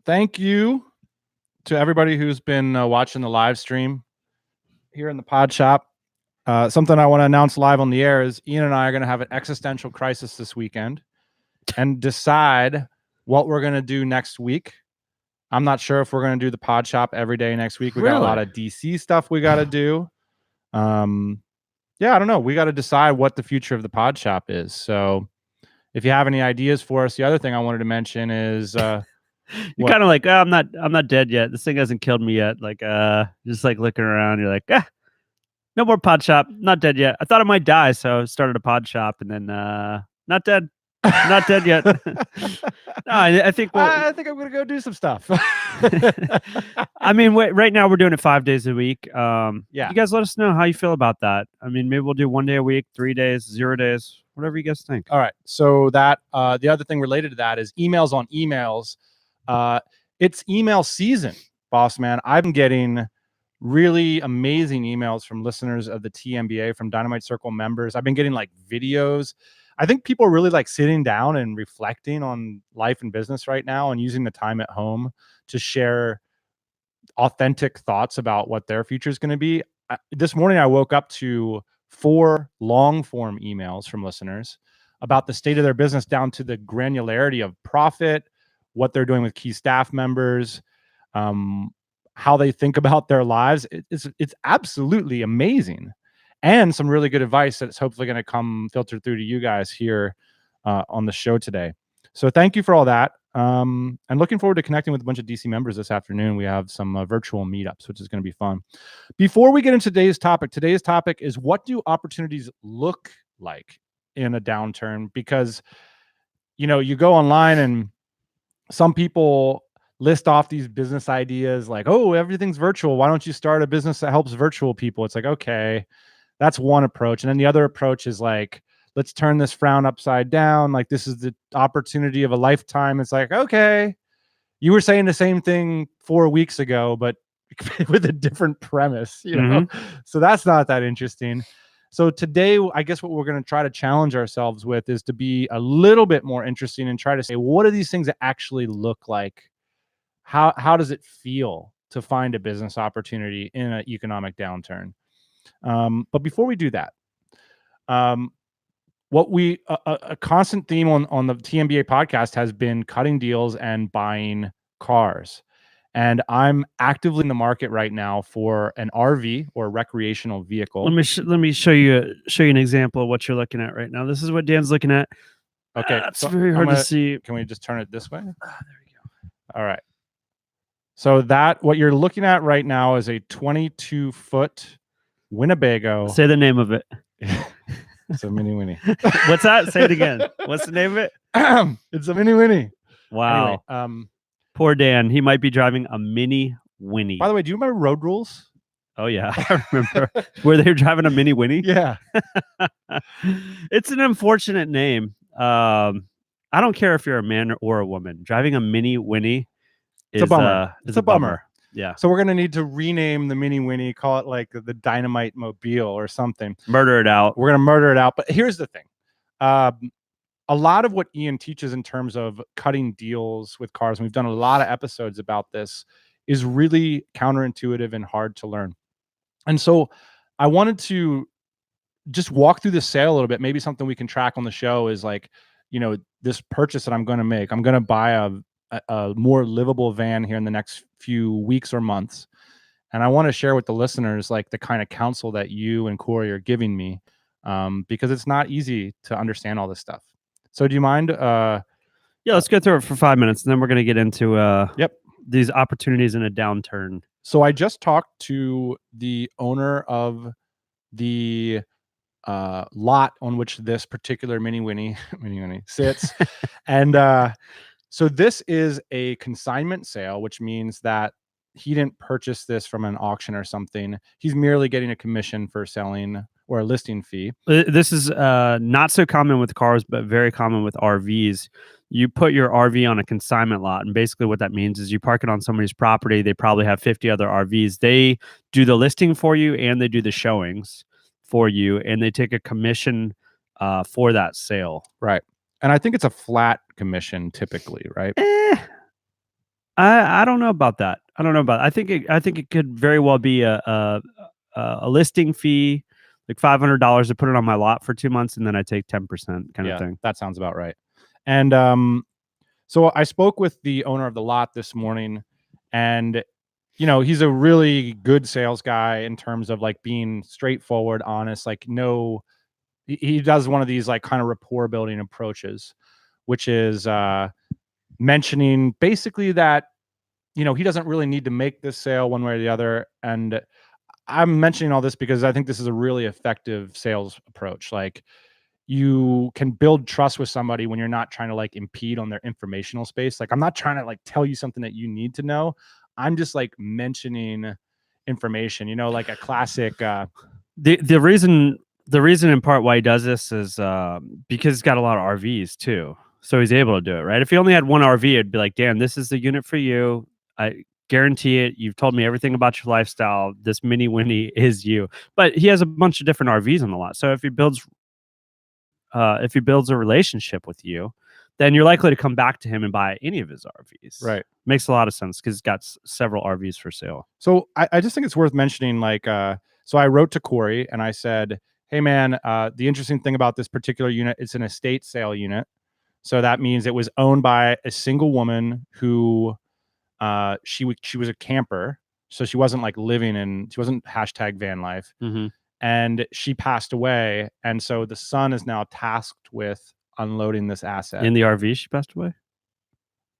Thank you to everybody who's been watching the live stream here in the Podshop. Something I want to announce live on the air is Ian and I are going to have an existential crisis this weekend and decide what we're going to do next week. I'm not sure if we're going to do the Podshop every day next week. We got a lot of DC stuff we got to do. Yeah, I don't know. We got to decide what the future of the Podshop is. So if you have any ideas for us, the other thing I wanted to mention is you're kind of like, oh, I'm not dead yet. This thing hasn't killed me yet. Like, just like looking around, you're like, no more Podshop. Not dead yet. I thought I might die, so I started a Podshop, and then not dead. Not dead yet. No, I think I think I'm gonna go do some stuff. I mean, right now we're doing it 5 days a week. Yeah. You guys let us know how you feel about that. I mean, maybe we'll do 1 day a week, 3 days, 0 days, whatever you guys think. All right. So that the other thing related to that is emails on emails. It's email season, boss man. I've been getting really amazing emails from listeners of the TMBA, from Dynamite Circle members. I've been getting like videos. I think people are really like sitting down and reflecting on life and business right now and using the time at home to share authentic thoughts about what their future is going to be. This morning, I woke up to 4 long form emails from listeners about the state of their business down to the granularity of profit, what they're doing with key staff members, how they think about their lives. It's absolutely amazing. And some really good advice that's hopefully going to come filtered through to you guys here on the show today. So thank you for all that. And looking forward to connecting with a bunch of DC members this afternoon. We have some virtual meetups, which is going to be fun. Before we get into today's topic is, what do opportunities look like in a downturn? Because, you know, you go online and some people list off these business ideas like, oh, everything's virtual. Why don't you start a business that helps virtual people? It's like, okay, that's one approach. And then the other approach is like, let's turn this frown upside down. Like, this is the opportunity of a lifetime. It's like, okay, you were saying the same thing 4 weeks ago, but with a different premise, you know? So that's not that interesting. So today, I guess what we're going to try to challenge ourselves with is to be a little bit more interesting and try to say, what are these things that actually look like? How does it feel to find a business opportunity in an economic downturn? But before we do that, what a constant theme on the TMBA podcast has been cutting deals and buying cars. And I'm actively in the market right now for an RV or recreational vehicle. Let me show you an example of what you're looking at right now. This is what Dan's looking at. Okay, it's very hard to see. Can we just turn it this way? There we go. All right. So what you're looking at right now is a 22-foot Winnebago. Say the name of it. It's a Mini Winnie. What's that? Say it again. What's the name of it? It's a Mini Winnie. Wow. Anyway, poor Dan. He might be driving a Mini Winnie. By the way, do you remember Road Rules? Oh, yeah. I remember. Where they were driving a Mini Winnie? Yeah. It's an unfortunate name. I don't care if you're a man or a woman. Driving a Mini Winnie is a bummer. It's a bummer. Yeah. So we're going to need to rename the Mini Winnie, call it like the Dynamite Mobile or something. Murder it out. We're going to murder it out. But here's the thing. A lot of what Ian teaches in terms of cutting deals with cars, and we've done a lot of episodes about this, is really counterintuitive and hard to learn. And so I wanted to just walk through the sale a little bit. Maybe something we can track on the show is like, you know, this purchase that I'm going to make. I'm going to buy a more livable van here in the next few weeks or months. And I want to share with the listeners like the kind of counsel that you and Corey are giving me, because it's not easy to understand all this stuff. So do you mind? Yeah, let's go through it for 5 minutes, and then we're going to get into these opportunities in a downturn. So I just talked to the owner of the lot on which this particular Mini Winnie sits. And so this is a consignment sale, which means that he didn't purchase this from an auction or something. He's merely getting a commission for selling, or a listing fee. This is not so common with cars, but very common with RVs. You put your RV on a consignment lot, and basically what that means is you park it on somebody's property. They probably have 50 other RVs. They do the listing for you, and they do the showings for you, and they take a commission for that sale. Right. And I think it's a flat commission typically, right? I don't know about that. I don't know about. I think it could very well be a listing fee, like $500 to put it on my lot for 2 months, and then I take 10% kind of thing. That sounds about right. And so I spoke with the owner of the lot this morning, and he's a really good sales guy in terms of like being straightforward, honest. Like, no, he does one of these like kind of rapport building approaches, which is mentioning basically that he doesn't really need to make this sale one way or the other. And I'm mentioning all this because I think this is a really effective sales approach. Like, you can build trust with somebody when you're not trying to like impede on their informational space. Like, I'm not trying to like tell you something that you need to know. I'm just like mentioning information, like a classic. The reason in part why he does this is because he's got a lot of RVs too. So he's able to do it, right? If he only had one RV, it'd be like, Dan, this is the unit for you. I guarantee it. You've told me everything about your lifestyle. This mini Winnie is you. But he has a bunch of different RVs on the lot. So if he builds a relationship with you, then you're likely to come back to him and buy any of his RVs. Right. Makes a lot of sense because he's got several RVs for sale. So I just think it's worth mentioning, like, so I wrote to Corey and I said, hey man, the interesting thing about this particular unit, it's an estate sale unit. So that means it was owned by a single woman who she was a camper. So she wasn't like she wasn't hashtag van life. Mm-hmm. And she passed away. And so the son is now tasked with unloading this asset. In the RV, she passed away?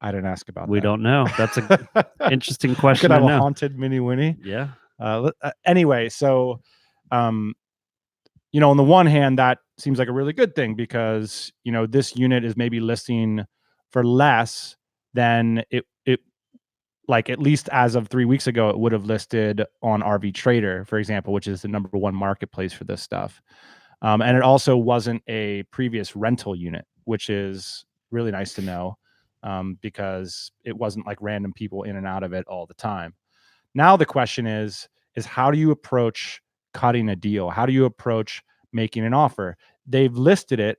I didn't ask about that. We don't know. That's an interesting question. Could have a haunted mini Winnie. Yeah. Anyway, so, on the one hand, that seems like a really good thing because, this unit is maybe listing for less than it like, at least as of 3 weeks ago, it would have listed on RV Trader, for example, which is the #1 marketplace for this stuff. And it also wasn't a previous rental unit, which is really nice to know, because it wasn't like random people in and out of it all the time. Now the question is how do you approach cutting a deal? How do you approach making an offer? They've listed it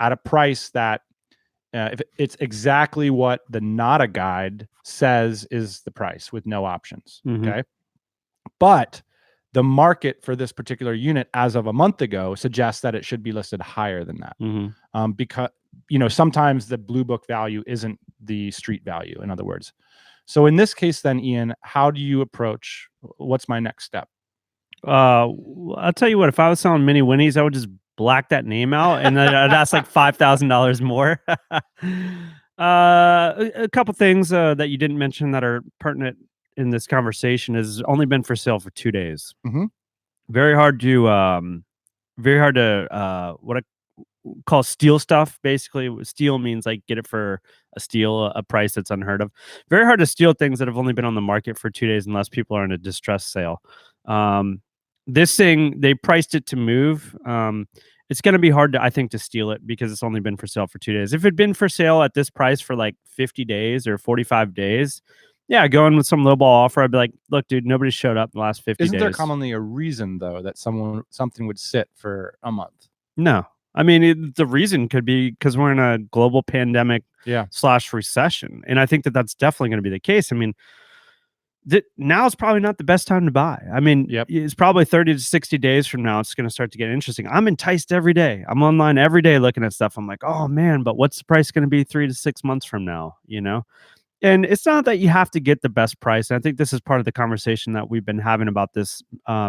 at a price that if it's exactly what the Nada guide says is the price with no options. Mm-hmm. Okay. But the market for this particular unit as of a month ago suggests that it should be listed higher than that. Mm-hmm. Because, sometimes the blue book value isn't the street value, in other words. So in this case then, Ian, how do you approach, what's my next step? I'll tell you what, if I was selling mini Winnies, I would just black that name out and then that's like $5,000 more. A couple things that you didn't mention that are pertinent in this conversation is only been for sale for 2 days. Mm-hmm. Very hard to what I call steal stuff. Basically, steal means like get it for a price that's unheard of. Very hard to steal things that have only been on the market for 2 days unless people are in a distressed sale. This thing, they priced it to move. It's going to be hard I think to steal it because it's only been for sale for 2 days. If it'd been for sale at this price for like 50 days or 45 days, yeah, going with some lowball offer, I'd be like, look, dude, nobody showed up in the last 50 days. Isn't there commonly a reason though that something would sit for a month? No. I mean, the reason could be because we're in a global pandemic / recession. And I think that's definitely going to be the case. I mean, now is probably not the best time to buy. I mean, it's probably 30 to 60 days from now. It's going to start to get interesting. I'm enticed every day. I'm online every day looking at stuff. I'm like, oh man, but what's the price going to be 3 to 6 months from now? And it's not that you have to get the best price. And I think this is part of the conversation that we've been having about this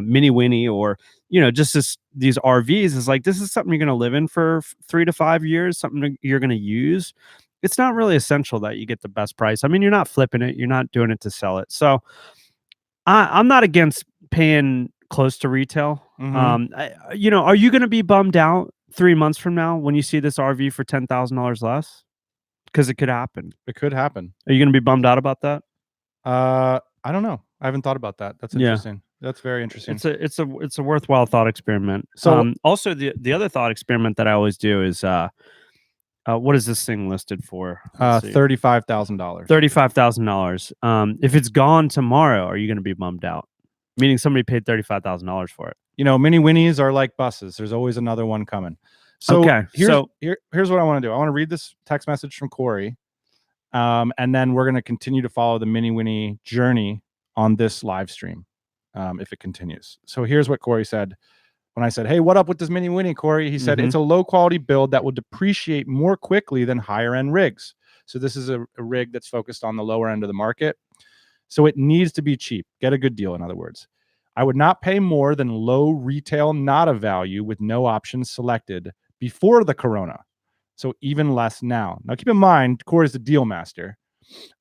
mini Winnie or, just these RVs is like, this is something you're going to live in for 3 to 5 years, something you're going to use. It's not really essential that you get the best price. I mean, you're not flipping it. You're not doing it to sell it. So I'm not against paying close to retail. Mm-hmm. Are you going to be bummed out 3 months from now when you see this RV for $10,000 less? Because it could happen. It could happen. Are you going to be bummed out about that? I don't know. I haven't thought about that. That's interesting. Yeah. That's very interesting. It's a worthwhile thought experiment. So also the other thought experiment that I always do is what is this thing listed for? $35,000. $35,000. If it's gone tomorrow, are you going to be bummed out? Meaning somebody paid $35,000 for it. Mini Winnies are like buses. There's always another one coming. So here's what I want to do. I want to read this text message from Corey. And then we're going to continue to follow the Mini Winnie journey on this live stream if it continues. So here's what Corey said. When I said, hey, what up with this Mini Winnie, Corey? He said, it's a low quality build that will depreciate more quickly than higher end rigs. So this is a rig that's focused on the lower end of the market. So it needs to be cheap. Get a good deal, in other words. I would not pay more than low retail NADA value with no options selected before the Corona. So even less now. Now keep in mind, Corey's the deal master.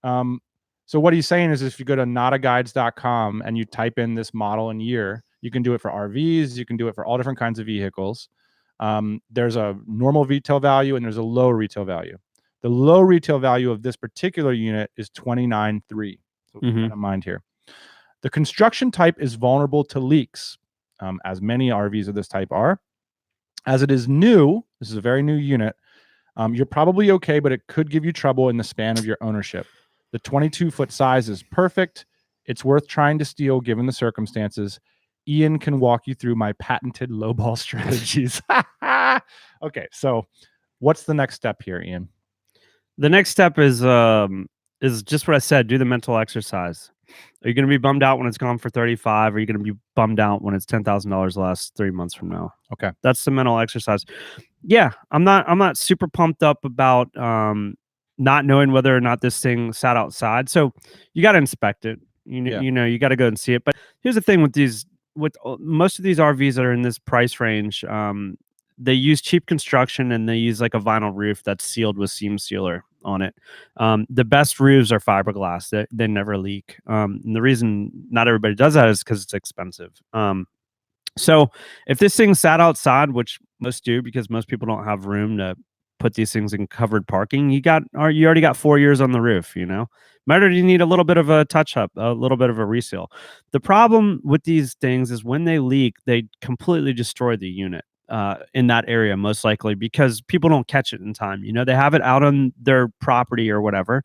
So what he's saying is if you go to nadaguides.com and you type in this model and year, you can do it for RVs. You can do it for all different kinds of vehicles. There's a normal retail value and there's a low retail value. The low retail value of this particular unit is $29,300. So keep that in mind here. The construction type is vulnerable to leaks, as many RVs of this type are. As it is new, this is a very new unit, you're probably okay, but it could give you trouble in the span of your ownership. The 22-foot size is perfect. It's worth trying to steal given the circumstances. Ian can walk you through my patented lowball strategies. Okay, so what's the next step here, Ian? The next step is just what I said. Do the mental exercise. Are you going to be bummed out when it's gone for 35? Or are you going to be bummed out when it's $10,000 less 3 months from now? Okay, that's the mental exercise. Yeah, I'm not super pumped up about not knowing whether or not this thing sat outside. So you got to inspect it. You know, you got to go and see it. But here's the thing with most of these RVs that are in this price range, they use cheap construction and they use like a vinyl roof that's sealed with seam sealer on it. The best roofs are fiberglass. They never leak. And the reason not everybody does that is because it's expensive. So if this thing sat outside, which most do because most people don't have room to put these things in covered parking, you already got 4 years on the roof, you know. Matter you need a little bit of a touch up, a little bit of a reseal. The problem with these things is when they leak, they completely destroy the unit in that area, most likely because people don't catch it in time. You know, they have it out on their property or whatever.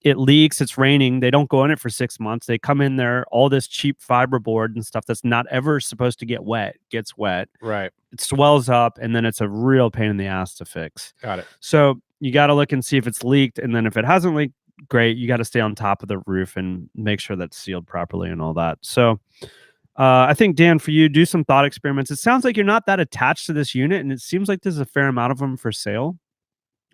It leaks, it's raining, they don't go in it for 6 months. They come in there, all this cheap fiberboard and stuff that's not ever supposed to get wet, gets wet. Right. It swells up, and then it's a real pain in the ass to fix. Got it. So you got to look and see if it's leaked, and then if it hasn't leaked, great. You got to stay on top of the roof and make sure that's sealed properly and all that. So I think, Dan, for you, do some thought experiments. It sounds like you're not that attached to this unit, and it seems like there's a fair amount of them for sale.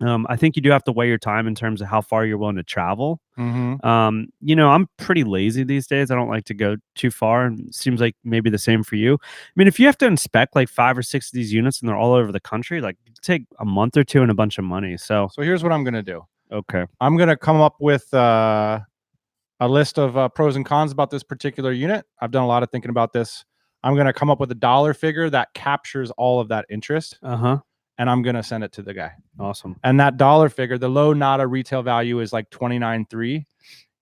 I think you do have to weigh your time in terms of how far you're willing to travel. You know, I'm pretty lazy these days. I don't like to go too far. And it seems like maybe the same for you. I mean, if you have to inspect like 5 or 6 of these units and they're all over the country, like it'd take a month or two and a bunch of money. So here's what I'm going to do. Okay. I'm going to come up with a list of pros and cons about this particular unit. I've done a lot of thinking about this. I'm going to come up with a dollar figure that captures all of that interest. And I'm going to send it to the guy. Awesome. And that dollar figure, the low NADA retail value is like $29,300.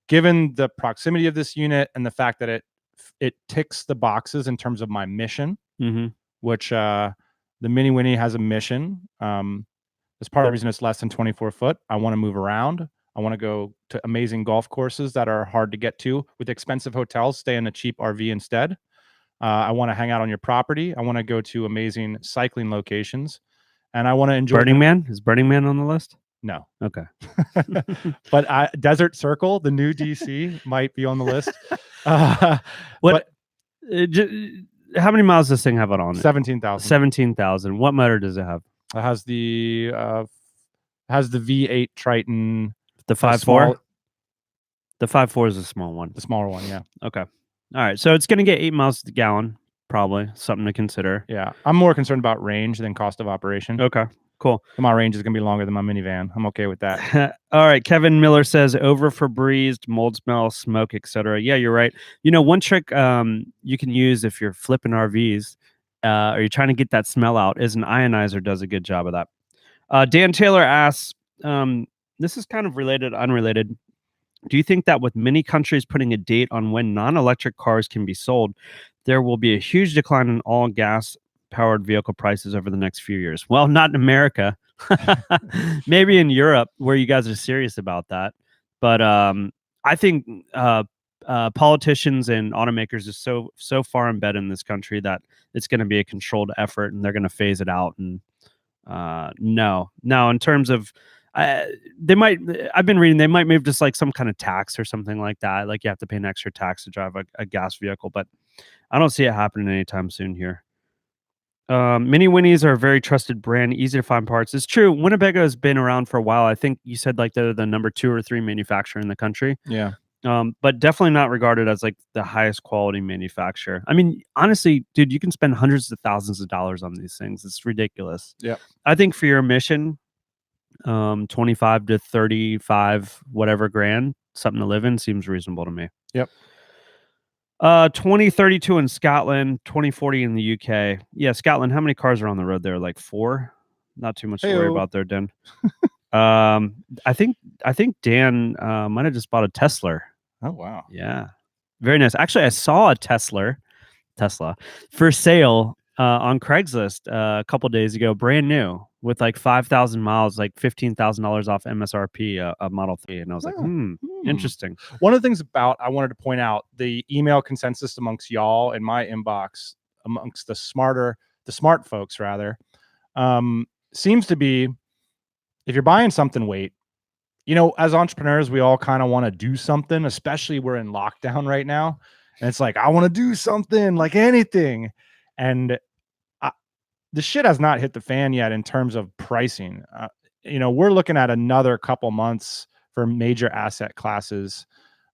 Given the proximity of this unit and the fact that it ticks the boxes in terms of my mission, which the Mini Winnie has a mission. That's part of the reason it's less than 24 foot. I want to move around. I want to go to amazing golf courses that are hard to get to with expensive hotels, stay in a cheap RV instead. I want to hang out on your property. I want to go to amazing cycling locations. And I want to enjoy Burning Man. Is Burning Man on the list? No. Okay. But Desert Circle, the new DC, might be on the list. How many miles does this thing have on it? 17,000. 17,000. What motor does it have? It has the V8 Triton. The 5.4? The 5.4 is a small one. The smaller one, yeah. Okay. All right. So it's going to get 8 miles to the gallon. Probably something to consider. Yeah. I'm more concerned about range than cost of operation. Okay, cool. My range is going to be longer than my minivan. I'm okay with that. All right. Kevin Miller says over Febrezed, mold smell, smoke, etc. Yeah, you're right. You know, one trick you can use if you're flipping RVs or you're trying to get that smell out is an ionizer does a good job of that. Dan Taylor asks, this is kind of related, unrelated. Do you think that with many countries putting a date on when non-electric cars can be sold, there will be a huge decline in all gas-powered vehicle prices over the next few years? Well, not in America. Maybe in Europe, where you guys are serious about that. But I think politicians and automakers are so far embedded in this country that it's going to be a controlled effort, and they're going to phase it out. And no, in terms of they might. I've been reading they might move just like some kind of tax or something like that. Like you have to pay an extra tax to drive a gas vehicle, but I don't see it happening anytime soon here. Mini Winnies are a very trusted brand, easy to find parts. It's true. Winnebago has been around for a while. I think you said like they're the number 2 or 3 manufacturer in the country. Yeah. But definitely not regarded as like the highest quality manufacturer. I mean, honestly, dude, you can spend hundreds of thousands of dollars on these things. It's ridiculous. Yeah. I think for your mission, 25 to 35, whatever grand, something to live in seems reasonable to me. Yep. 2032 in Scotland, 2040 in the UK. Yeah, Scotland, how many cars are on the road there? Like 4? Not too much to worry about there, Dan. I think Dan might have just bought a Tesla. Oh wow. Yeah. Very nice. Actually, I saw a Tesla for sale on Craigslist a couple days ago, brand new, with like 5,000 miles, like $15,000 off MSRP, a Model 3. And I was like, interesting. One of the things I wanted to point out, the email consensus amongst y'all in my inbox, amongst the smart folks rather, seems to be, if you're buying something, wait. You know, as entrepreneurs, we all kind of want to do something, especially we're in lockdown right now. And it's like, I want to do something, like anything. And the shit has not hit the fan yet in terms of pricing. You know, we're looking at another couple months for major asset classes.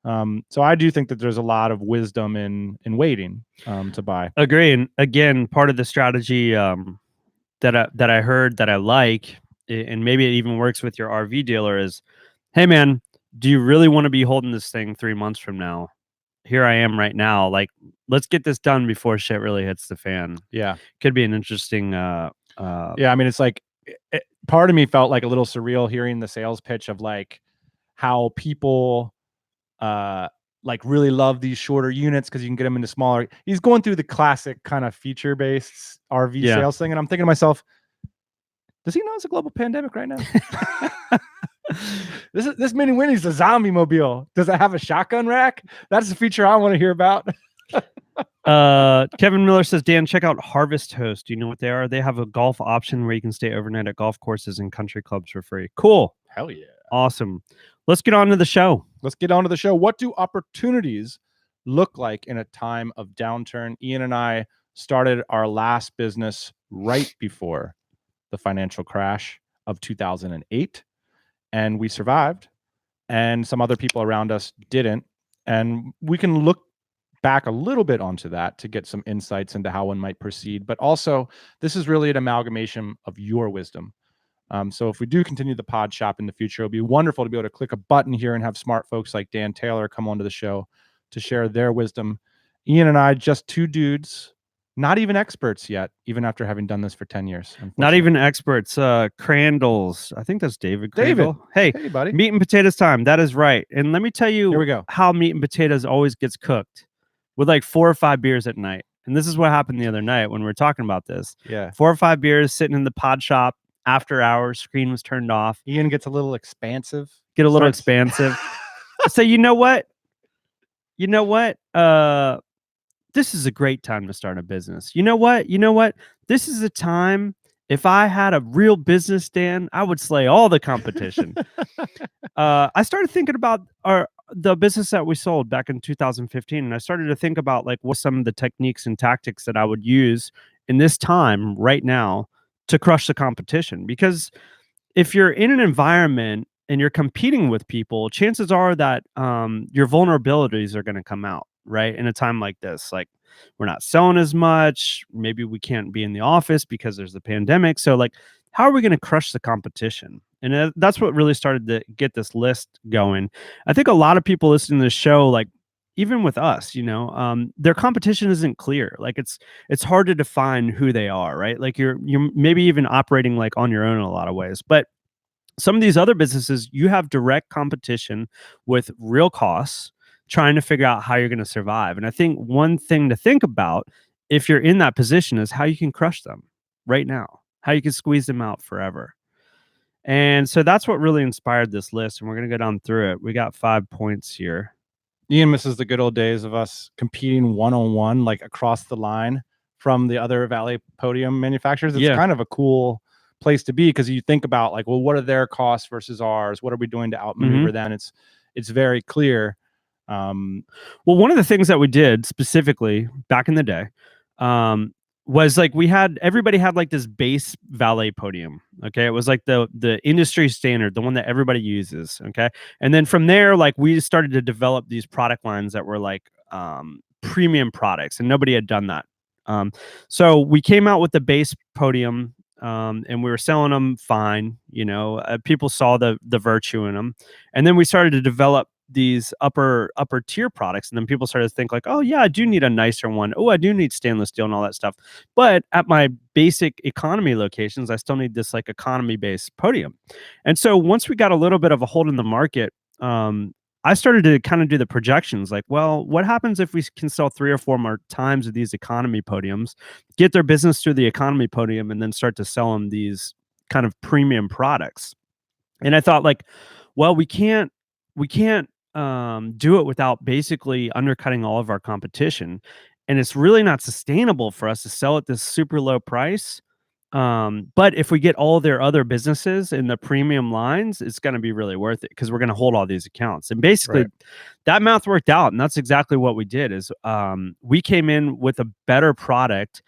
So I do think that there's a lot of wisdom in waiting to buy. Agree. And again, part of the strategy that I heard that I like, and maybe it even works with your RV dealer, is, hey man, do you really want to be holding this thing 3 months from now? Here I am right now. Like, let's get this done before shit really hits the fan. Yeah. Could be an interesting. Yeah. I mean, it's like, part of me felt like a little surreal hearing the sales pitch of like how people like really love these shorter units because you can get them into smaller. He's going through the classic kind of feature-based RV sales thing. And I'm thinking to myself, does he know it's a global pandemic right now? This Mini Winnie's a zombie mobile. Does it have a shotgun rack? That's the feature I want to hear about. Kevin Miller says, Dan, check out Harvest Host. Do you know what they are? They have a golf option where you can stay overnight at golf courses and country clubs for free. Cool. Hell yeah. Awesome. Let's get on to the show. What do opportunities look like in a time of downturn? Ian and I started our last business right before the financial crash of 2008, and we survived, and some other people around us didn't. And we can look back a little bit onto that to get some insights into how one might proceed. But also, this is really an amalgamation of your wisdom. So if we do continue the Podshop in the future, it'll be wonderful to be able to click a button here and have smart folks like Dan Taylor come onto the show to share their wisdom. Ian and I, just 2 dudes, not even experts yet, even after having done this for 10 years. Not even experts. Crandalls. I think that's David. Crandall. Hey, buddy. Meat and potatoes time. That is right. And let me tell you Here we go. how meat and potatoes always gets cooked, with like 4 or 5 beers at night. And this is what happened the other night when we were talking about this. Yeah. 4 or 5 beers sitting in the Podshop after hours. Screen was turned off. Ian gets a little expansive. Expansive. So you know what? This is a great time to start a business. You know what? This is a time, if I had a real business, Dan, I would slay all the competition. I started thinking about the business that we sold back in 2015. And I started to think about like what some of the techniques and tactics that I would use in this time right now to crush the competition. Because if you're in an environment and you're competing with people, chances are that your vulnerabilities are going to come out, right? In a time like this, like we're not selling as much. Maybe we can't be in the office because there's the pandemic. So like, how are we going to crush the competition? And that's what really started to get this list going. I think a lot of people listening to this show, like even with us, their competition isn't clear. Like it's hard to define who they are, right? Like you're maybe even operating like on your own in a lot of ways. But some of these other businesses, you have direct competition with real costs, trying to figure out how you're going to survive. And I think one thing to think about if you're in that position is how you can crush them right now, how you can squeeze them out forever. And so that's what really inspired this list. And we're going to go down through it. We got 5 points here. Ian misses the good old days of us competing one-on-one, like across the line from the other Valley podium manufacturers. It's kind of a cool place to be, because you think about like, well, what are their costs versus ours? What are we doing to outmaneuver them? It's very clear. Well, one of the things that we did specifically back in the day was like everybody had like this base valet podium. Okay. It was like the industry standard, the one that everybody uses. Okay. And then from there, like we started to develop these product lines that were like premium products, and nobody had done that. So we came out with the base podium, and we were selling them fine. People saw the virtue in them, and then we started to develop these upper tier products, and then people started to think like, oh yeah, I do need a nicer one. Oh, I do need stainless steel and all that stuff. But at my basic economy locations, I still need this like economy based podium. And so once we got a little bit of a hold in the market, I started to kind of do the projections like, well, what happens if we can sell 3 or 4 more times of these economy podiums, get their business through the economy podium, and then start to sell them these kind of premium products. And I thought like, well, we can't do it without basically undercutting all of our competition. And it's really not sustainable for us to sell at this super low price. But if we get all their other businesses in the premium lines, it's going to be really worth it, because we're going to hold all these accounts. And basically that math worked out. And that's exactly what we did is we came in with a better product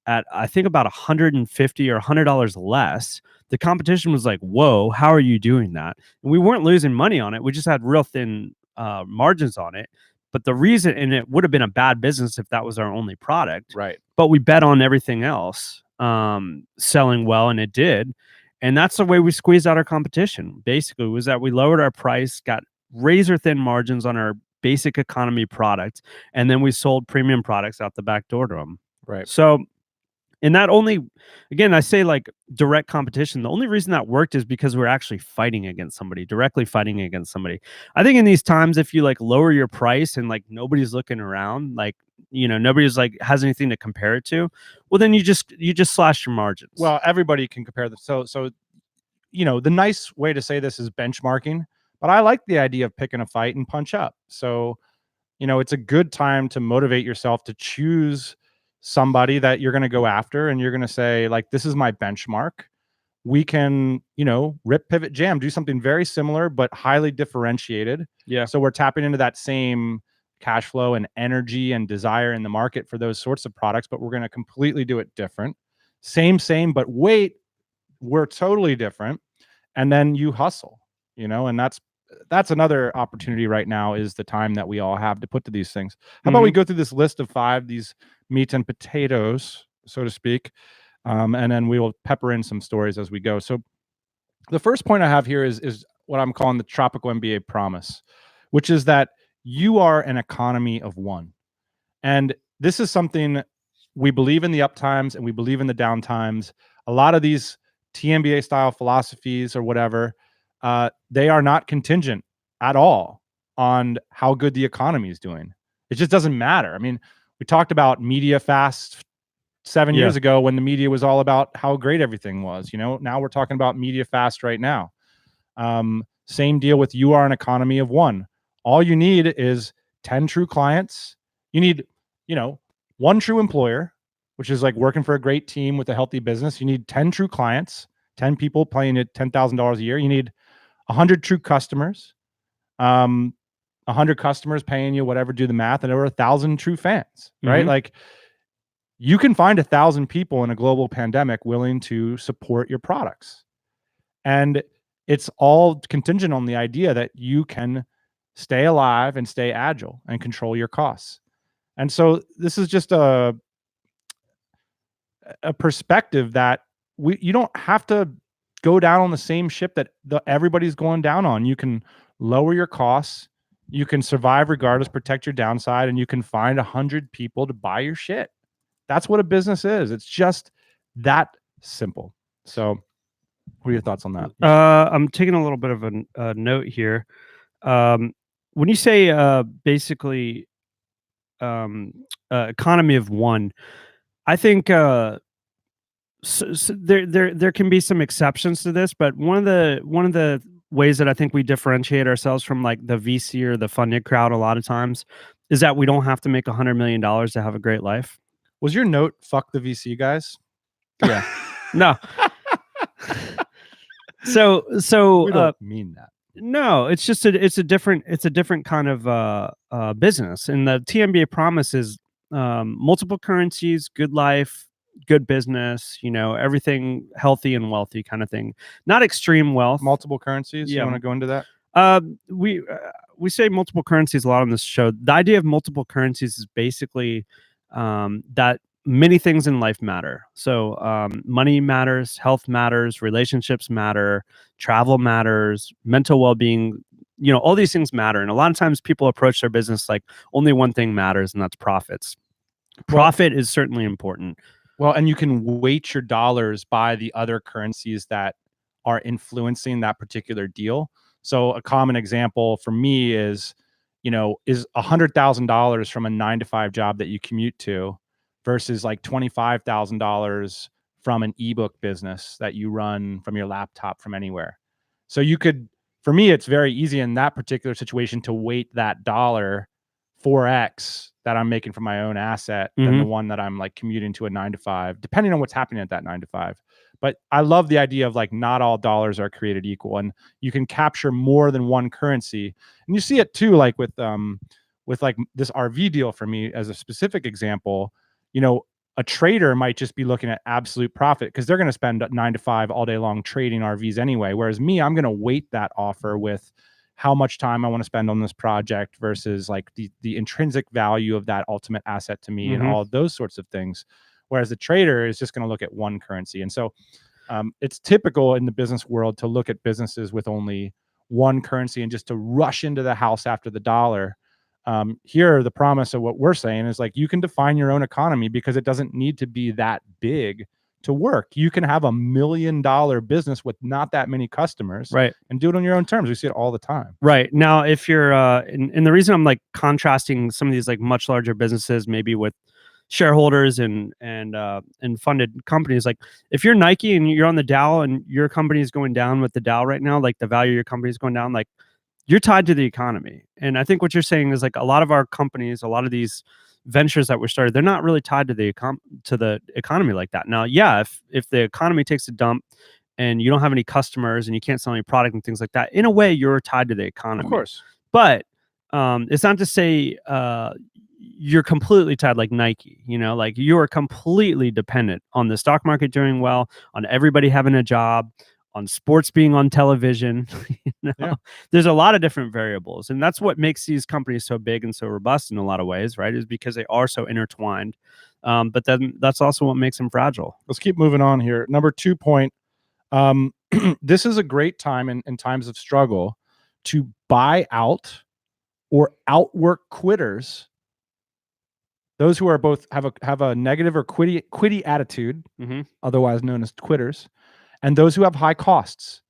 at, I think, about $150 or $100 less. The competition was like, whoa, how are you doing that? And we weren't losing money on it. We just had real thin margins on it. But the reason, and it would have been a bad business if that was our only product. Right. But we bet on everything else selling well, and it did. And that's the way we squeezed out our competition, basically, was that we lowered our price, got razor thin margins on our basic economy product, and then we sold premium products out the back door to them. Right. So, and that only, again, I say like direct competition. The only reason that worked is because we're actually fighting against somebody, directly fighting against somebody. I think in these times, if you like lower your price and like nobody's looking around, like, nobody's like has anything to compare it to, well, then you just slash your margins. Well, everybody can compare them. So, the nice way to say this is benchmarking, but I like the idea of picking a fight and punch up. So, it's a good time to motivate yourself to choose somebody that you're going to go after, and you're going to say like, this is my benchmark. We can, rip, pivot, jam, do something very similar, but highly differentiated. Yeah. So we're tapping into that same cash flow and energy and desire in the market for those sorts of products, but we're going to completely do it different. Same, but wait, we're totally different. And then you hustle, and that's another opportunity right now, is the time that we all have to put to these things. How about we go through this list of 5, these meat and potatoes, so to speak, and then we will pepper in some stories as we go. So the first point I have here is what I'm calling the Tropical MBA Promise, which is that you are an economy of one. And this is something we believe in the up times and we believe in the down times. A lot of these TMBA style philosophies or whatever, they are not contingent at all on how good the economy is doing. It just doesn't matter. I mean, we talked about media fast 7 years ago when the media was all about how great everything was. Now we're talking about media fast right now. Same deal with you are an economy of one. All you need is 10 true clients. You need, 1 true employer, which is like working for a great team with a healthy business. You need 10 true clients, 10 people paying at $10,000 a year. You need 100 true customers, 100 customers paying you whatever, do the math, and over 1,000 true fans, right? Like, you can find 1,000 people in a global pandemic willing to support your products. And it's all contingent on the idea that you can stay alive and stay agile and control your costs. And so this is just a perspective that you don't have to go down on the same ship that everybody's going down on. You can lower your costs, you can survive regardless, protect your downside, and you can find 100 people to buy your shit. That's what a business is. It's just that simple. So what are your thoughts on that? I'm taking a little bit of a note here. When you say basically economy of one, I think there can be some exceptions to this, but one of the ways that I think we differentiate ourselves from like the VC or the funded crowd a lot of times is that we don't have to make $100 million to have a great life. Was your note "fuck the VC guys"? Yeah. No. So We don't mean that. no, it's just it's a different kind of business. And the TMBA Promise is multiple currencies, good life, good business, you know, everything healthy and wealthy kind of thing. Not extreme wealth. Multiple currencies. Yeah. You want to go into that? We say multiple currencies a lot on this show. The idea of multiple currencies is basically that many things in life matter. So money matters, health matters, relationships matter, travel matters, mental well-being. You know, all these things matter. And a lot of times people approach their business like only one thing matters, and that's profits. Profit is certainly important. Well, and you can weight your dollars by the other currencies that are influencing that particular deal. So a common example for me is, you know, is $100,000 from a 9 to 5 job that you commute to versus like $25,000 from an ebook business that you run from your laptop from anywhere. So you could, for me, it's very easy in that particular situation to weight that dollar 4x that I'm making from my own asset than the one that I'm like commuting to a 9 to 5, depending on what's happening at that 9 to 5. But I love the idea of like not all dollars are created equal, and you can capture more than one currency. And you see it too, like with like this RV deal for me as a specific example. You know, a trader might just be looking at absolute profit because they're going to spend 9 to 5 all day long trading RVs anyway. Whereas me, I'm going to weight that offer with how much time I want to spend on this project versus like the intrinsic value of that ultimate asset to me and all of those sorts of things. Whereas the trader is just going to look at one currency. And so it's typical in the business world to look at businesses with only one currency and just to rush into the house after the dollar. Here, the promise of what we're saying is like, you can define your own economy because it doesn't need to be that big to work. You can have $1 million business with not that many customers, right, and do it on your own terms. We see it all the time. Right. Now, if you're, and the reason I'm like contrasting some of these like much larger businesses, maybe with shareholders and funded companies, like if you're Nike and you're on the Dow and your company is going down with the Dow right now, like the value of your company is going down, like you're tied to the economy. And I think what you're saying is like a lot of our companies, a lot of these ventures that were started, they're not really tied to the economy like that. Now, yeah, if the economy takes a dump and you don't have any customers and you can't sell any product and things like that, in a way you're tied to the economy. Of course. But it's not to say you're completely tied like Nike, you know, like you are completely dependent on the stock market doing well, on everybody having a job, on sports being on television. You know? Yeah. There's a lot of different variables, and that's what makes these companies so big and so robust in a lot of ways, right? Is because they are so intertwined. But then that's also what makes them fragile. Let's keep moving on here. Number 2 point. This is a great time in times of struggle to buy out or outwork quitters. Those who are both have a negative or quitty attitude, otherwise known as quitters, and those who have high costs.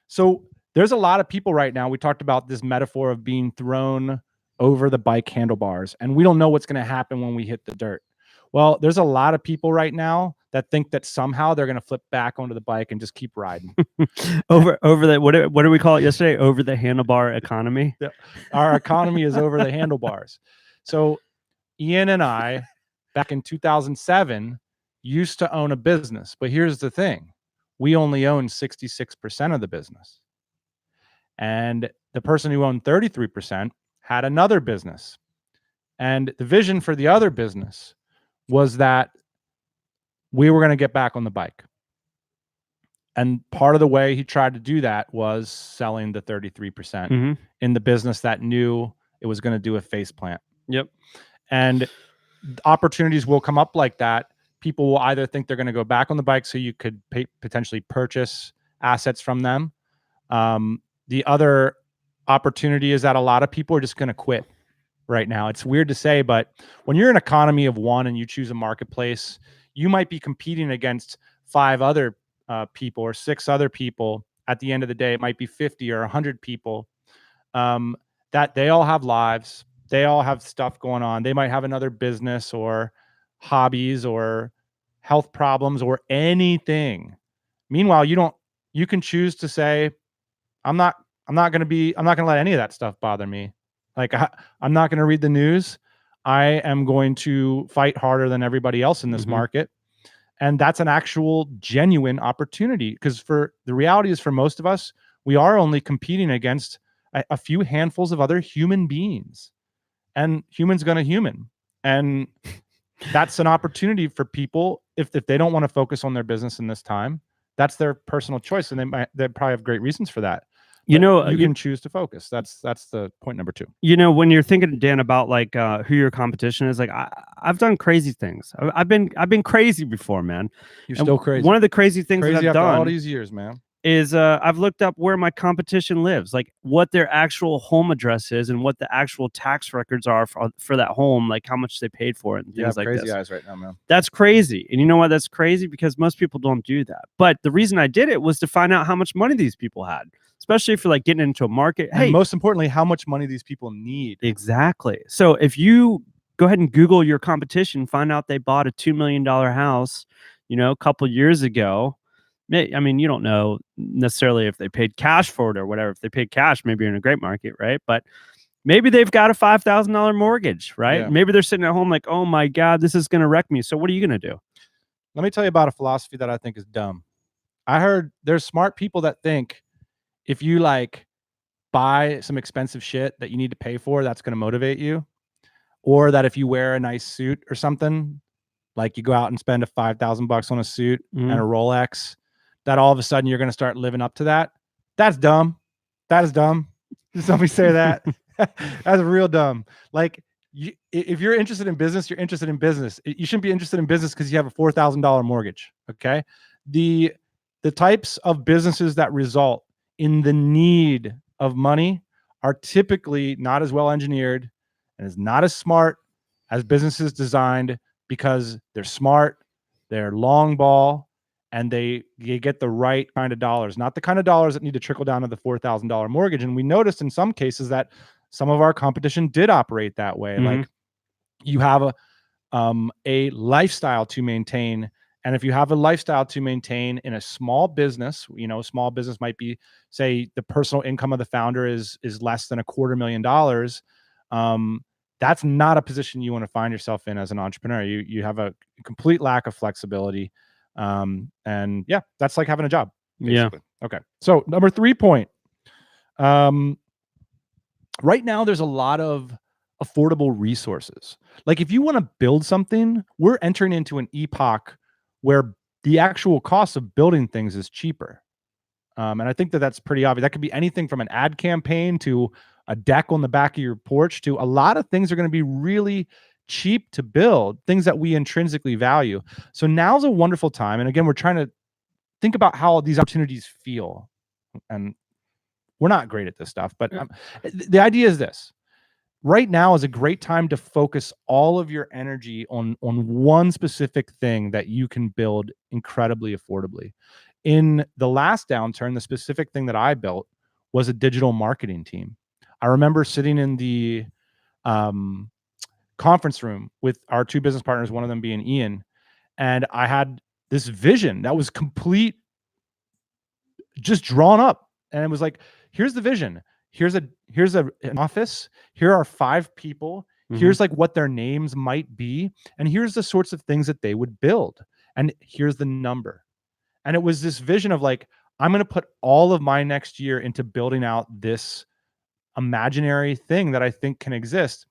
So there's a lot of people right now. We talked about this metaphor of being thrown over the bike handlebars, and we don't know what's going to happen when we hit the dirt. Well, there's a lot of people right now that think that somehow they're going to flip back onto the bike and just keep riding. over the what did we call it yesterday? Over the handlebar economy. Yeah. Our economy is over the handlebars. So Ian and I, back in 2007, used to own a business. But here's the thing. We only owned 66% of the business. And the person who owned 33% had another business. And the vision for the other business was that we were going to get back on the bike. And part of the way he tried to do that was selling the 33% in the business that knew it was going to do a face plant. Yep. And opportunities will come up like that. People will either think they're going to go back on the bike so you could potentially purchase assets from them. The other opportunity is that a lot of people are just going to quit right now. It's weird to say, but when you're an economy of one and you choose a marketplace, you might be competing against 5 other people or 6 other people. At the end of the day, it might be 50 or 100 people that they all have lives. They all have stuff going on. They might have another business or hobbies or health problems or anything. Meanwhile, you can choose to say, I'm not going to let any of that stuff bother me. Like I'm not going to read the news. I am going to fight harder than everybody else in this market. And that's an actual genuine opportunity, because for the reality is, for most of us, we are only competing against a few handfuls of other human beings, and humans gonna human. And that's an opportunity for people. If they don't want to focus on their business in this time, that's their personal choice. And they probably have great reasons for that. You know, you can choose to focus. That's the point number 2. You know, when you're thinking, Dan, about like who your competition is, like I've done crazy things. I've been crazy before, man. You're And still crazy. One of the crazy things that Crazy I've after all done these years, man, is I've looked up where my competition lives, like what their actual home address is and what the actual tax records are for that home, like how much they paid for it and things like crazy this. eyes right now, man. That's crazy. And you know why that's crazy? Because most people don't do that. But the reason I did it was to find out how much money these people had, especially if you're like getting into a market. And most importantly, how much money these people need. Exactly. So if you go ahead and Google your competition, find out they bought a $2 million house, you know, a couple years ago. I mean, you don't know necessarily if they paid cash for it or whatever. If they paid cash, maybe you're in a great market, right? But maybe they've got a $5,000 mortgage, right? Yeah. Maybe they're sitting at home like, oh my God, this is going to wreck me. So what are you going to do? Let me tell you about a philosophy that I think is dumb. I heard there's smart people that think if you like buy some expensive shit that you need to pay for, that's going to motivate you. Or that if you wear a nice suit or something, like you go out and spend $5,000 on a suit and a Rolex, that all of a sudden you're going to start living up to that. That's dumb. That is dumb. Just let me say that. That's real dumb. Like, if you're interested in business, you're interested in business. You shouldn't be interested in business because you have a $4,000 mortgage. Okay. The types of businesses that result in the need of money are typically not as well engineered and is not as smart as businesses designed, because they're smart, they're long ball, and they get the right kind of dollars, not the kind of dollars that need to trickle down to the $4,000 mortgage. And we noticed in some cases that some of our competition did operate that way. Like, you have a lifestyle to maintain. And if you have a lifestyle to maintain in a small business, you know, small business might be, say, the personal income of the founder is less than $250,000. That's not a position you want to find yourself in as an entrepreneur. You have a complete lack of flexibility. And yeah, that's like having a job, basically. Yeah. Okay. So number 3 point, right now there's a lot of affordable resources. Like, if you want to build something, we're entering into an epoch where the actual cost of building things is cheaper. And I think that that's pretty obvious. That could be anything from an ad campaign to a deck on the back of your porch to a lot of things are going to be really cheap to build, things that we intrinsically value. So now's a wonderful time. And again, we're trying to think about how these opportunities feel. And we're not great at this stuff, but the idea is this. Right now is a great time to focus all of your energy on one specific thing that you can build incredibly affordably. In the last downturn, the specific thing that I built was a digital marketing team. I remember sitting in the conference room with our 2 business partners, one of them being Ian, and I had this vision that was complete, just drawn up. And it was like, here's the vision. Here's an office. Here are 5 people. Here's like what their names might be. And here's the sorts of things that they would build. And here's the number. And it was this vision of like, I'm going to put all of my next year into building out this imaginary thing that I think can exist.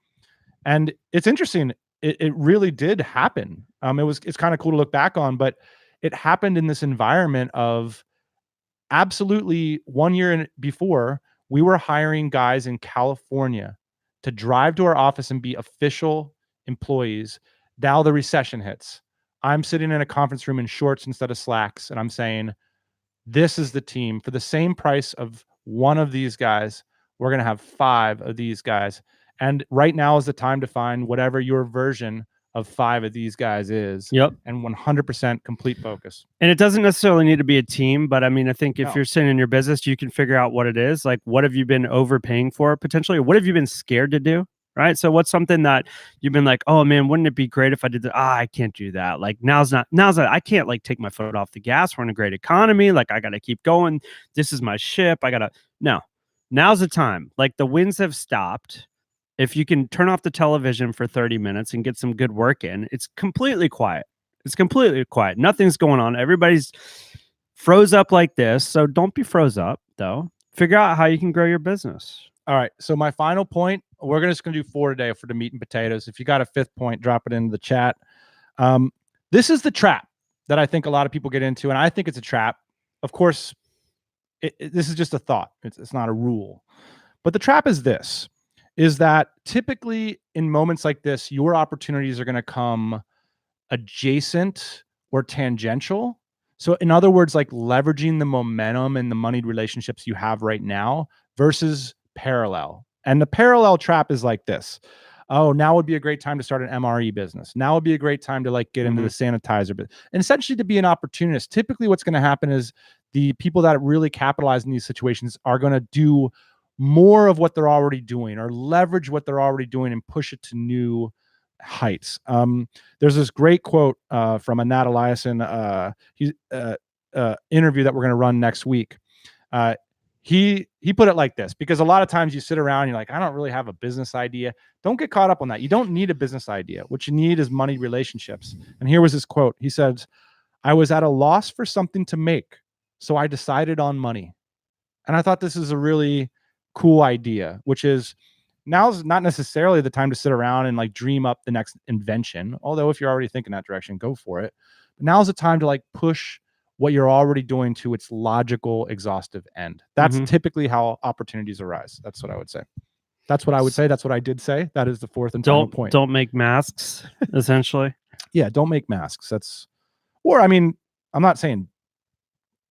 And it's interesting. It really did happen. It's kind of cool to look back on, but it happened in this environment of absolutely 1 year before, we were hiring guys in California to drive to our office and be official employees. Now the recession hits. I'm sitting in a conference room in shorts instead of slacks. And I'm saying, this is the team. For the same price of one of these guys, we're going to have 5 of these guys. And right now is the time to find whatever your version of 5 of these guys is. Yep. And 100% complete focus. And it doesn't necessarily need to be a team, but I mean, I think if you're sitting in your business, you can figure out what it is. Like, what have you been overpaying for potentially? Or what have you been scared to do? Right. So what's something that you've been like, oh man, wouldn't it be great if I did that? I can't do that. Like, I can't like take my foot off the gas. We're in a great economy. Like, I got to keep going. This is my ship. Now's the time. Like, the winds have stopped. If you can turn off the television for 30 minutes and get some good work in, it's completely quiet. It's completely quiet. Nothing's going on. Everybody's froze up like this. So don't be froze up, though. Figure out how you can grow your business. All right. So my final point, we're just going to do 4 today for the meat and potatoes. If you got a 5th point, drop it into the chat. This is the trap that I think a lot of people get into, and I think it's a trap. Of course, this is just a thought. It's not a rule. But the trap is this, is that typically in moments like this, your opportunities are going to come adjacent or tangential. So in other words, like leveraging the momentum and the moneyed relationships you have right now versus parallel. And the parallel trap is like this. Oh, now would be a great time to start an MRE business. Now would be a great time to like get into the sanitizer business. And essentially to be an opportunist. Typically what's going to happen is the people that really capitalize in these situations are going to do more of what they're already doing or leverage what they're already doing and push it to new heights. There's this great quote from a Nat Eliason interview that we're going to run next week. He put it like this, because a lot of times you sit around and you're like, I don't really have a business idea. Don't get caught up on that. You don't need a business idea. What you need is money relationships. And here was his quote. He said, I was at a loss for something to make, so I decided on money. And I thought this is a really cool idea, which is now's not necessarily the time to sit around and like dream up the next invention. Although if you're already thinking that direction, go for it. But now's the time to like push what you're already doing to its logical, exhaustive end. That's typically how opportunities arise. That's what I would say. That's what I would say. That's what I did say. That is the 4th and final point. Don't make masks, essentially. Yeah, don't make masks. That's, or I mean, I'm not saying,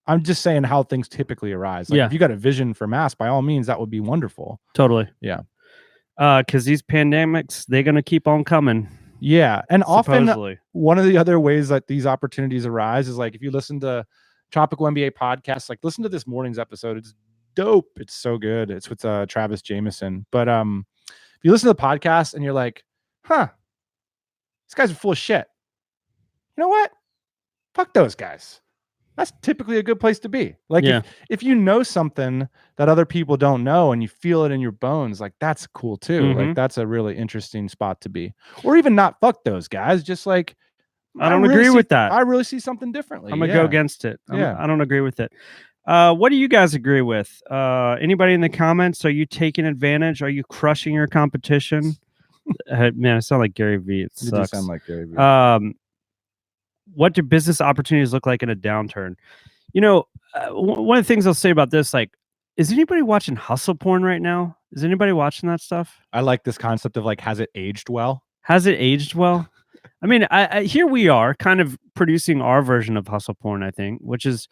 I'm just saying how things typically arise. Like if you got a vision for masks, by all means, that would be wonderful. Totally. Yeah. Because these pandemics, they're going to keep on coming. Yeah. And supposedly. Often one of the other ways that these opportunities arise is like, if you listen to Tropical MBA podcasts, like listen to this morning's episode. It's dope. It's so good. It's with Travis Jameson. But if you listen to the podcast and you're like, huh, these guys are full of shit. You know what? Fuck those guys. That's typically a good place to be. Like if you know something that other people don't know and you feel it in your bones, like that's cool too. Like that's a really interesting spot to be. Or even not fuck those guys, just like I don't agree with that. I really see something differently. I'm gonna go against it. I don't agree with it. What do you guys agree with? Anybody in the comments? Are you taking advantage? Are you crushing your competition? Man, I sound like Gary Vee. It sucks. You do sound like Gary Vee. What do business opportunities look like in a downturn? You know, one of the things I'll say about this, like, is anybody watching hustle porn right now? Is anybody watching that stuff? I like this concept of like, has it aged well? Has it aged well? I mean, I here we are kind of producing our version of hustle porn, I think, which is,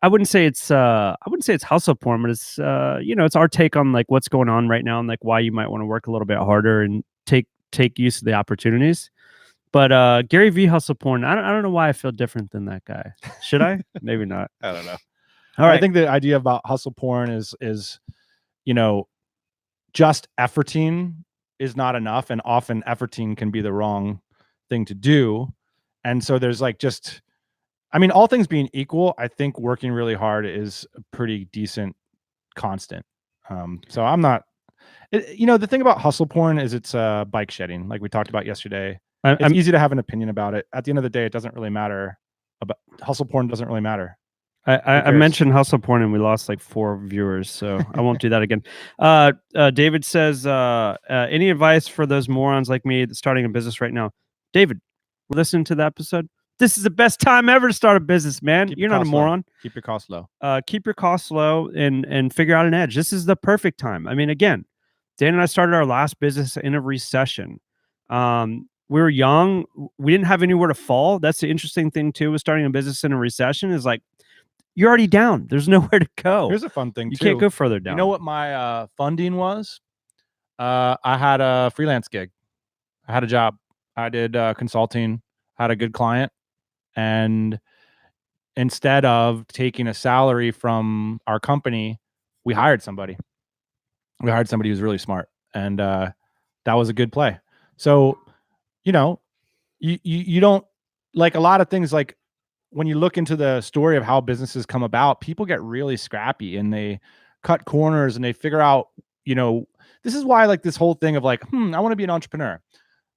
I wouldn't say it's hustle porn, but it's, you know, it's our take on like what's going on right now and like why you might want to work a little bit harder and take use of the opportunities. But Gary Vee hustle porn, I don't know why I feel different than that guy. Should I? Maybe not. I don't know. All right. I think the idea about hustle porn is, you know, just efforting is not enough. And often efforting can be the wrong thing to do. And so there's like just, I mean, all things being equal, I think working really hard is a pretty decent constant. So I'm not, you know, the thing about hustle porn is it's bike shedding, like we talked about yesterday. It's easy to have an opinion about it. At the end of the day, it doesn't really matter. Hustle porn doesn't really matter. I mentioned hustle porn and we lost like 4 viewers, so I won't do that again. David says, any advice for those morons like me that's starting a business right now? David, listen to the episode. This is the best time ever to start a business, man. You're not a moron. Keep your costs low. Keep your costs low and figure out an edge. This is the perfect time. I mean, again, Dan and I started our last business in a recession. We were young. We didn't have anywhere to fall. That's the interesting thing too with starting a business in a recession is like, you're already down. There's nowhere to go. Here's a fun thing you too. Can't go further down. You know what my funding was? I had a freelance gig. I had a job. I did consulting, had a good client. And instead of taking a salary from our company, we hired somebody. We hired somebody who's really smart. And that was a good play. So, you know, you don't, like a lot of things, like when you look into the story of how businesses come about, people get really scrappy and they cut corners and they figure out, you know, this is why like this whole thing of like, I want to be an entrepreneur.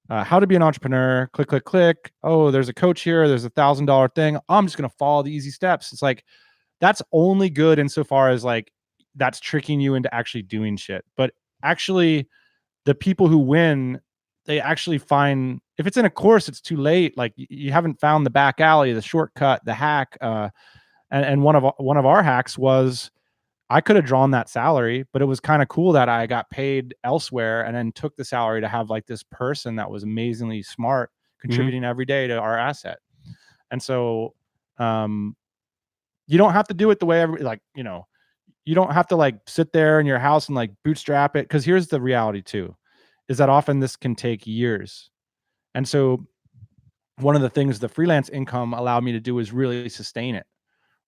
how to be an entrepreneur, click, click, click. Oh, there's a coach here. There's $1,000 thing. I'm just going to follow the easy steps. It's like, that's only good insofar as like, that's tricking you into actually doing shit. But actually the people who win, they actually find, if it's in a course, it's too late. Like you haven't found the back alley, the shortcut, the hack. And one of our hacks was, I could have drawn that salary, but it was kind of cool that I got paid elsewhere and then took the salary to have like this person that was amazingly smart contributing every day to our asset. And so, you don't have to do it the way you don't have to like sit there in your house and like bootstrap it. Cause here's the reality too, is that often this can take years. And so one of the things the freelance income allowed me to do is really sustain it.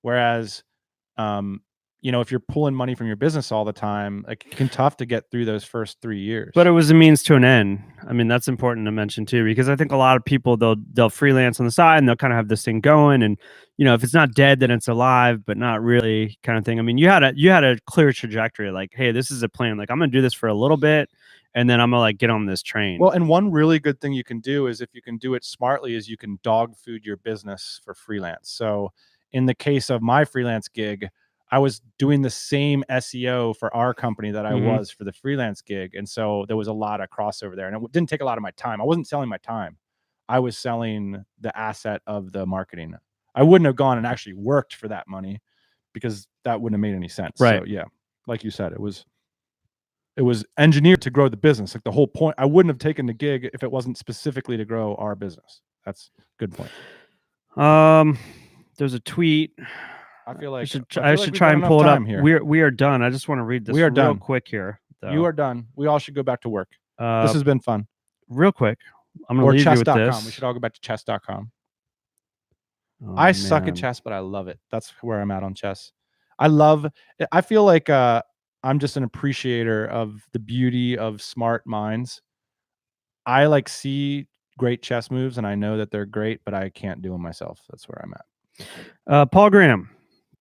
Whereas, if you're pulling money from your business all the time, like it can tough to get through those first 3 years. But it was a means to an end. I mean, that's important to mention too, because I think a lot of people, they'll freelance on the side and they'll kind of have this thing going. And, if it's not dead, then it's alive, but not really kind of thing. I mean, you had a clear trajectory, like, hey, this is a plan. Like, I'm going to do this for a little bit and then I'm going to like get on this train. Well, and one really good thing you can do is, if you can do it smartly, is you can dog food your business for freelance. So in the case of my freelance gig, I was doing the same SEO for our company that I was for the freelance gig. And so there was a lot of crossover there, and it didn't take a lot of my time. I wasn't selling my time. I was selling the asset of the marketing. I wouldn't have gone and actually worked for that money because that wouldn't have made any sense. Right. So yeah, like you said, it was engineered to grow the business. Like the whole point, I wouldn't have taken the gig if it wasn't specifically to grow our business. That's a good point. There's a tweet. I feel like I should try and pull it up here. We are done. I just want to read this real quick here. Though. You are done. We all should go back to work. This has been fun. Real quick, I'm going to leave you with this. We should all go back to chess.com. I suck at chess, but I love it. That's where I'm at on chess. I feel like I'm just an appreciator of the beauty of smart minds. I like see great chess moves and I know that they're great, but I can't do them myself. That's where I'm at. Paul Graham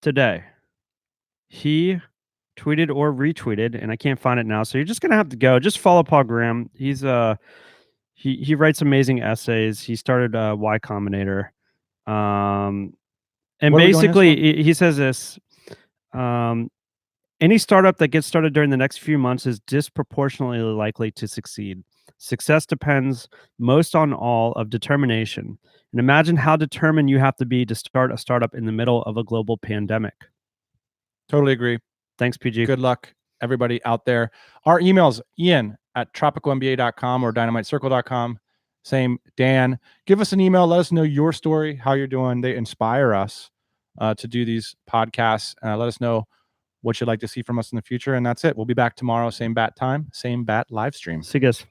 today, he tweeted or retweeted, and I can't find it now. So you're just going to have to go. Just follow Paul Graham. He's he writes amazing essays. He started Y Combinator. And basically he says this, any startup that gets started during the next few months is disproportionately likely to succeed. Success depends most on all of determination. And imagine how determined you have to be to start a startup in the middle of a global pandemic. Totally agree. Thanks, PG. Good luck, everybody out there. Our emails, Ian@tropicalmba.com or dynamitecircle.com. Same, Dan. Give us an email. Let us know your story, how you're doing. They inspire us to do these podcasts. Let us know what you'd like to see from us in the future. And that's it. We'll be back tomorrow, same bat time, same bat live stream. See you guys.